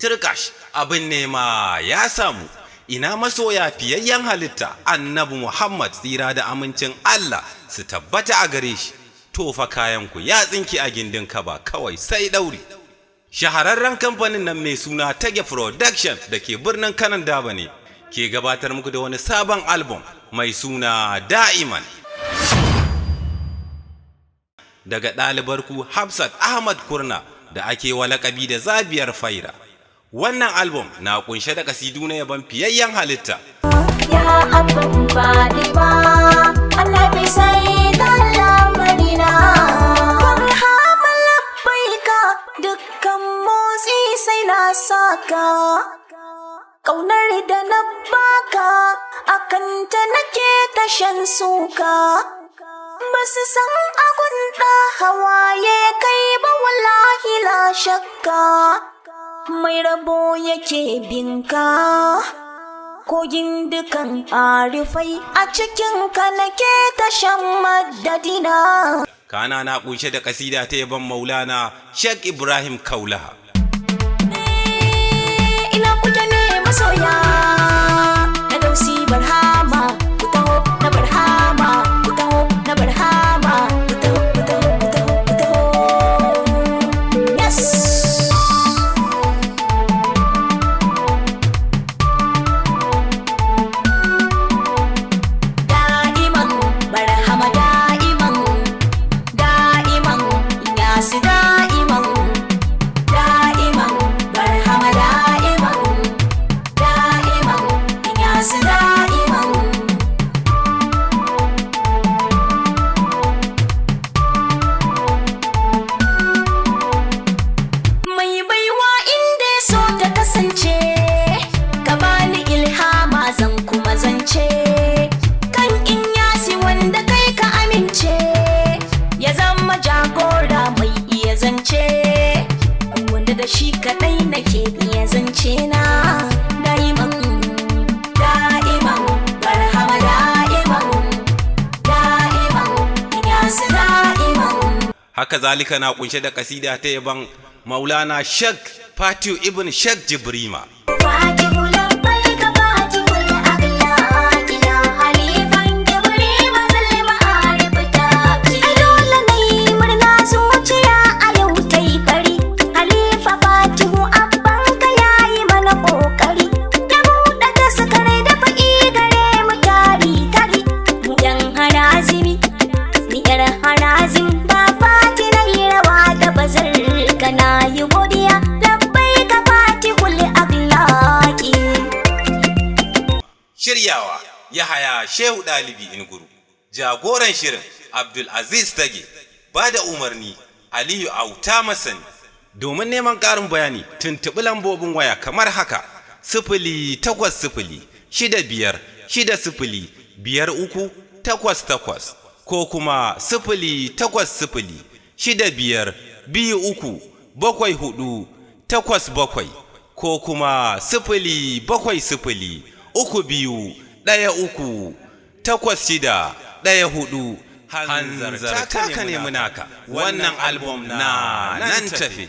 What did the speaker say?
Tirkash abin nema ya samu, ina masoya fiyayyen halitta annabi Muhammad tsira da amincin Allah su tabbata a gare shi. Tofa kayanku ya tsinki a gindin kaba kawai sai ɗauri. Shahararren kamfanin nan mai suna Tage Production da ke birnin Kanan Daba ne ke gabatar muku da wani sabon album mai suna Da'iman. Daga ɗalibarku Hafsat Ahmad Kurna da ake wa laƙabi da Zabiyar Faira. Wannan album na kunshe da kasidu na yaban fiyayyen halitta. Ya abban Fadima, Allah bai sai da lamarina. Barhama labbaika, dukkan motsi sai na saka. Ƙaunar da na baka, akan ta nake tashan suka. Basu san agun da hawaye kai ba wallahi la shakka. Mai rabo yake binka, kogin dukan arifai a cikinka nake tashan madadina. Kana na kunshe da kasida ta yaban Maulana Sheikh Ibrahim Kaulaha. Ina kuke ne masoya na Dausi Barhama, ku taho na Barhama, ku taho na Barhama, ku taho, ku taho, ku taho, ku taho. Yes. Da shi kadai nake iya zance na da'iman da'iman Barhama da'iman da'iman Inyas da'iman. Haka zalika na kunshe da kasida ta yaban Maulana Sheikh Fatiu Ibn Sheikh Jibrima. Shiryawa Yahaya Shehu Dalibi Inguru. Jagoran shirin Abdul Aziz Tage. Bada umarni Aliyu Auta Masani. Domin neman ƙarin bayani tuntuɓi lambobin waya kamar haka: 08065605388 ko kuma 08065237487 ko kuma 07073213814. Hanzarta ka nemi naka. Wannan album na nan tafi.